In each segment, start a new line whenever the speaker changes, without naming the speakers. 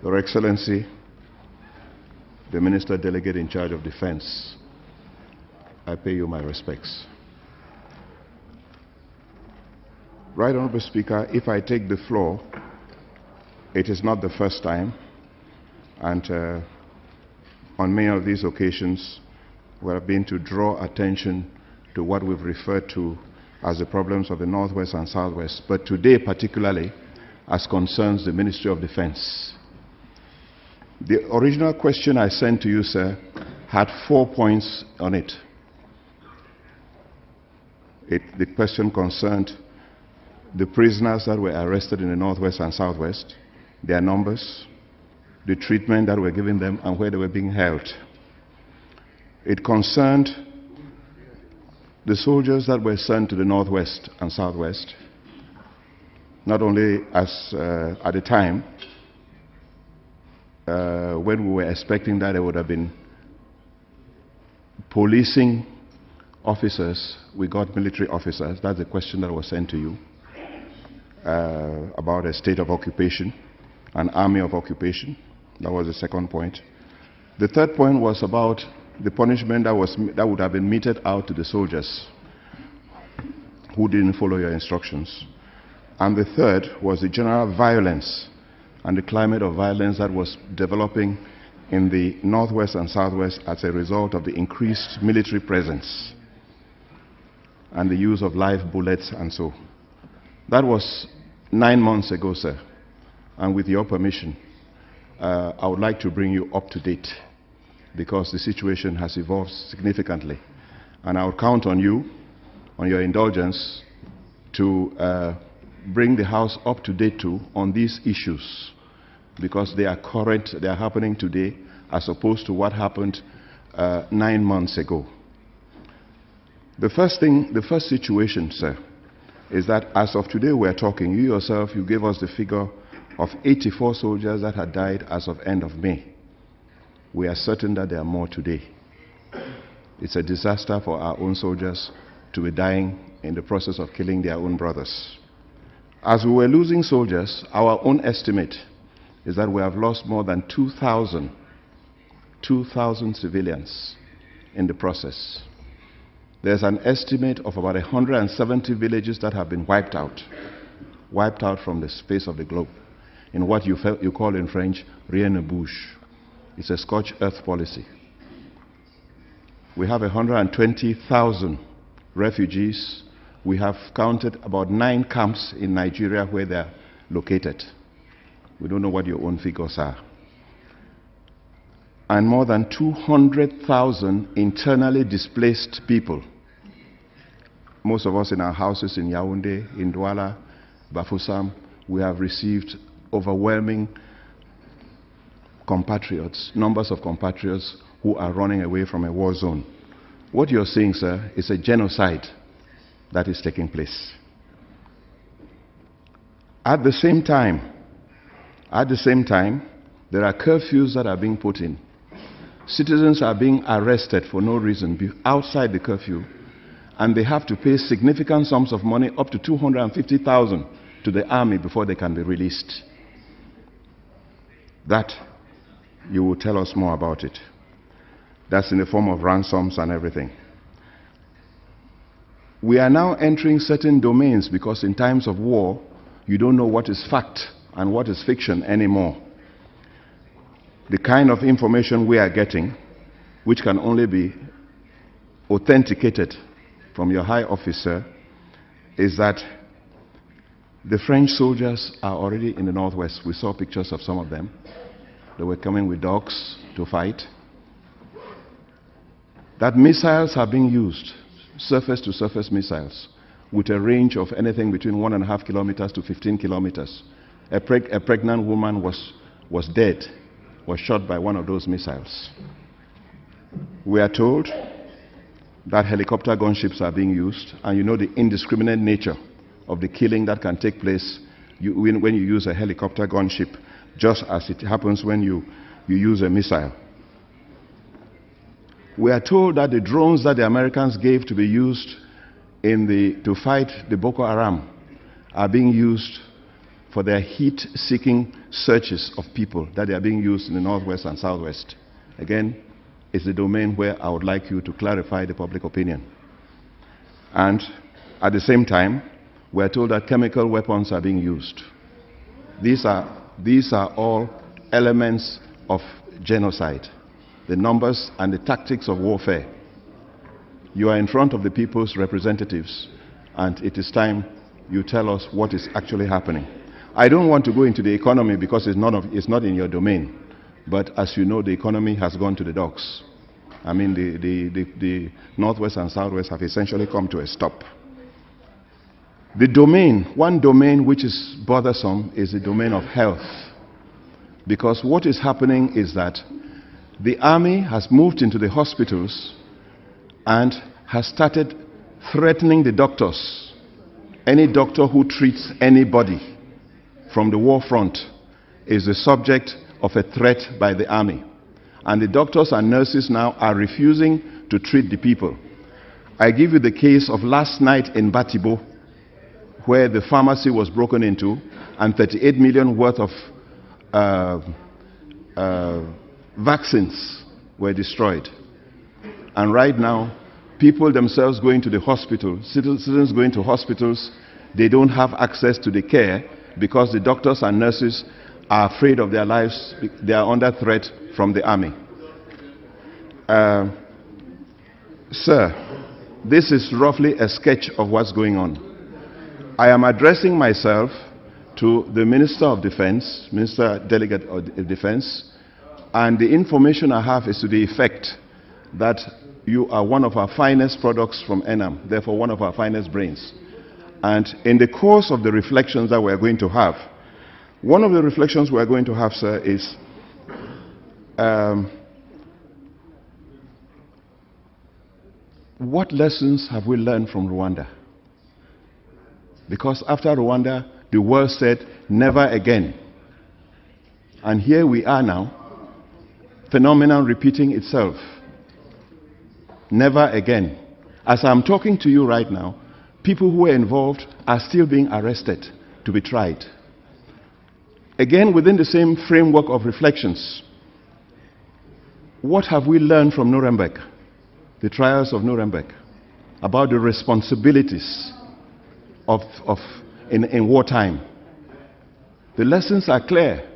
Your Excellency, the Minister Delegate in charge of Defense, I pay you my respects. Right Honorable Speaker, if I take the floor, it is not the first time, and on many of these occasions we have been to draw attention to what we've referred to as the problems of the Northwest and Southwest, but today particularly as concerns the Ministry of Defense. The original question I sent to you, sir, had 4 points on it. The question concerned the prisoners that were arrested in the Northwest and Southwest, their numbers, the treatment that were given them, and where they were being held. It concerned the soldiers that were sent to the Northwest and Southwest, not only as at the time when we were expecting that there would have been policing officers, we got military officers. That's the question that was sent to you about a state of occupation, an army of occupation. That was the second point. The third point was about the punishment that would have been meted out to the soldiers who didn't follow your instructions. And the third was the general violence and the climate of violence that was developing in the Northwest and Southwest as a result of the increased military presence and the use of live bullets and so. That was 9 months ago, sir. And with your permission, I would like to bring you up to date because the situation has evolved significantly. And I would count on you, on your indulgence, to bring the House up to date too on these issues because they are current, they are happening today as opposed to what happened 9 months ago. The first situation, sir, is that as of today we're talking, you yourself, you gave us the figure of 84 soldiers that had died as of end of May. We are certain that there are more today. It's a disaster for our own soldiers to be dying in the process of killing their own brothers. As we were losing soldiers, our own estimate is that we have lost more than 2,000 civilians in the process. There's an estimate of about 170 villages that have been wiped out from the face of the globe, in what you call in French, rien ne bouge. It's a scorched earth policy. We have 120,000 refugees. We have counted about 9 camps in Nigeria where they're located. We don't know what your own figures are. And more than 200,000 internally displaced people. Most of us in our houses in Yaoundé, in Douala, Bafoussam, we have received overwhelming numbers of compatriots who are running away from a war zone. What you're seeing, sir, is a genocide that is taking place. At the same time, there are curfews that are being put in. Citizens are being arrested for no reason outside the curfew, and they have to pay significant sums of money, up to 250,000, to the army before they can be released. That, you will tell us more about it. That's in the form of ransoms and everything. We are now entering certain domains because in times of war, you don't know what is fact and what is fiction anymore. The kind of information we are getting, which can only be authenticated from your high officer, is that the French soldiers are already in the Northwest. We saw pictures of some of them. They were coming with dogs to fight. That missiles are being used, surface-to-surface missiles, with a range of anything between 1.5 kilometers to 15 kilometers. A pregnant woman was dead, was shot by one of those missiles. We are told that helicopter gunships are being used, and you know the indiscriminate nature of the killing that can take place when you use a helicopter gunship, just as it happens when you use a missile. We are told that the drones that the Americans gave to be used to fight the Boko Haram are being used for their heat-seeking searches of people that are being used in the northwest and southwest. Again, it's the domain where I would like you to clarify the public opinion. And at the same time, we're told that chemical weapons are being used. These are all elements of genocide, the numbers and the tactics of warfare. You are in front of the people's representatives, and it is time you tell us what is actually happening. I don't want to go into the economy because it's not in your domain, but as you know, the economy has gone to the dogs. I mean, the northwest and southwest have essentially come to a stop. The domain, one domain which is bothersome, is the domain of health. Because what is happening is that the army has moved into the hospitals and has started threatening the doctors. Any doctor who treats anybody from the war front is the subject of a threat by the army. And the doctors and nurses now are refusing to treat the people. I give you the case of last night in Batibo, where the pharmacy was broken into and 38 million worth of vaccines were destroyed. And right now, people themselves going to the hospital, citizens going to hospitals, they don't have access to the care because the doctors and nurses are afraid of their lives. They are under threat from the army. Sir, this is roughly a sketch of what's going on. I am addressing myself to the Minister of Defense, Minister Delegate of Defense, and the information I have is to the effect that you are one of our finest products from ENAM, therefore one of our finest brains. And in the course of the reflections that we're going to have, one of the reflections we're going to have, sir, is what lessons have we learned from Rwanda? Because after Rwanda, the world said, never again. And here we are now, phenomenon repeating itself. Never again. As I'm talking to you right now, people who were involved are still being arrested to be tried. Again, within the same framework of reflections, what have we learned from Nuremberg, the trials of Nuremberg, about the responsibilities in wartime? The lessons are clear.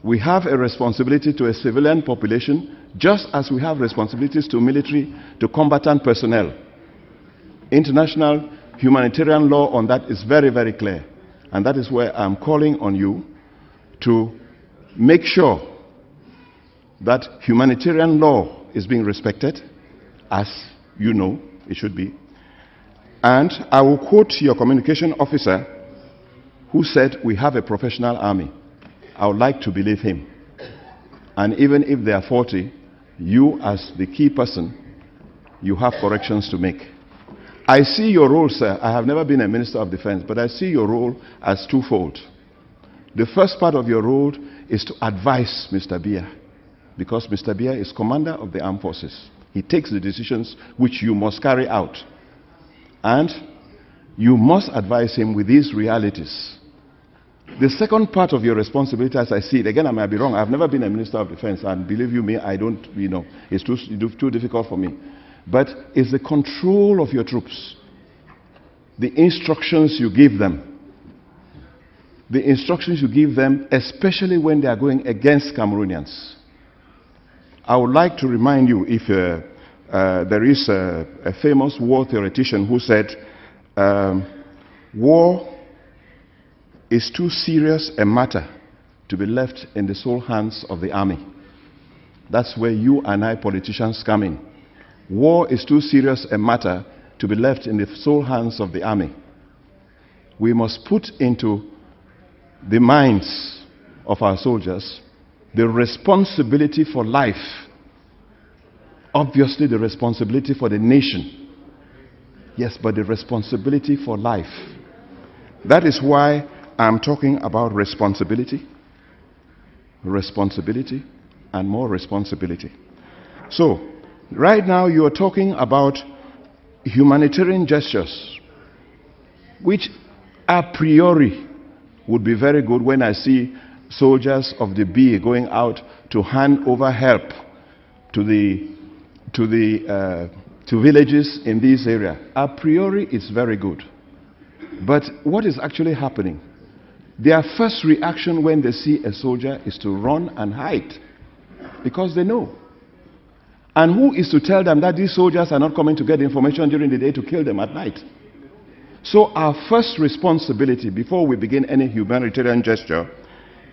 We have a responsibility to a civilian population, just as we have responsibilities to military, to combatant personnel. International humanitarian law on that is very, very clear. And that is where I'm calling on you to make sure that humanitarian law is being respected, as you know it should be. And I will quote your communication officer who said, we have a professional army. I would like to believe him. And even if they are 40, you as the key person, you have corrections to make. I see your role, sir. I have never been a Minister of Defense, but I see your role as twofold. The first part of your role is to advise Mr. Biya, because Mr. Biya is commander of the armed forces. He takes the decisions which you must carry out. And you must advise him with these realities. The second part of your responsibility, as I see it, again, I might be wrong. I've never been a Minister of Defense, and believe you me, I don't, it's too difficult for me. But it's the control of your troops, the instructions you give them. The instructions you give them, especially when they are going against Cameroonians. I would like to remind you, if there is a famous war theoretician who said, war is too serious a matter to be left in the sole hands of the army. That's where you and I politicians come in. War is too serious a matter to be left in the sole hands of the army. We must put into the minds of our soldiers the responsibility for life, obviously the responsibility for the nation, yes, but the responsibility for life. That is why I'm talking about responsibility, and more responsibility. So, right now you are talking about humanitarian gestures, which a priori would be very good when I see soldiers of the BA going out to hand over help to villages in this area. A priori, it's very good. But what is actually happening? Their first reaction when they see a soldier is to run and hide, because they know. And who is to tell them that these soldiers are not coming to get information during the day to kill them at night? So our first responsibility before we begin any humanitarian gesture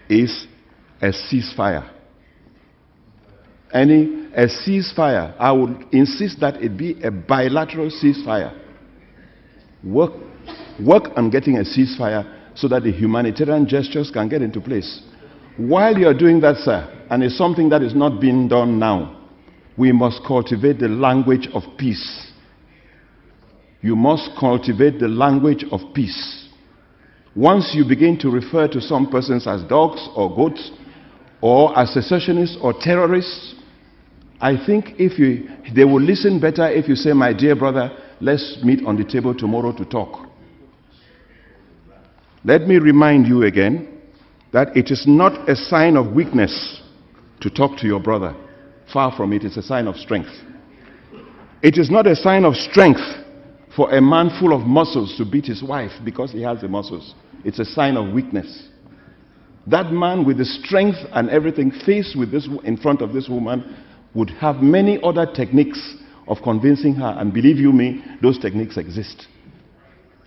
is a ceasefire. A ceasefire. I would insist that it be a bilateral ceasefire. Work on getting a ceasefire so that the humanitarian gestures can get into place. While you're doing that, sir, and it's something that is not being done now, we must cultivate the language of peace. You must cultivate the language of peace. Once you begin to refer to some persons as dogs or goats or as secessionists or terrorists, I think they will listen better if you say, my dear brother, let's meet on the table tomorrow to talk. Let me remind you again that it is not a sign of weakness to talk to your brother. Far from it, it's a sign of strength. It is not a sign of strength for a man full of muscles to beat his wife because he has the muscles. It's a sign of weakness. That man with the strength and everything faced with this in front of this woman would have many other techniques of convincing her, and believe you me, those techniques exist.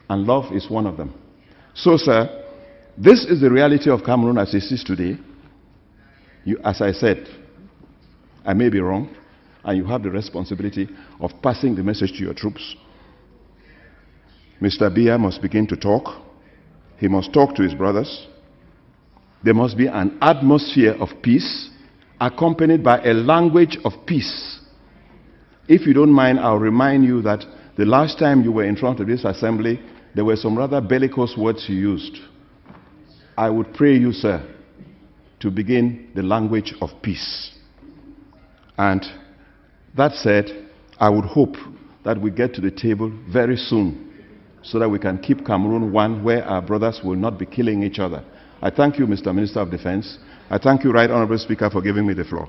And love is one of them. So, sir, this is the reality of Cameroon as it is today. As I said, I may be wrong, and you have the responsibility of passing the message to your troops. Mr. Biya must begin to talk. He must talk to his brothers. There must be an atmosphere of peace accompanied by a language of peace. If you don't mind, I'll remind you that the last time you were in front of this assembly, there were some rather bellicose words you used. I would pray you, sir, to begin the language of peace. And that said, I would hope that we get to the table very soon so that we can keep Cameroon one where our brothers will not be killing each other. I thank you, Mr. Minister of Defense. I thank you, Right Honorable Speaker, for giving me the floor.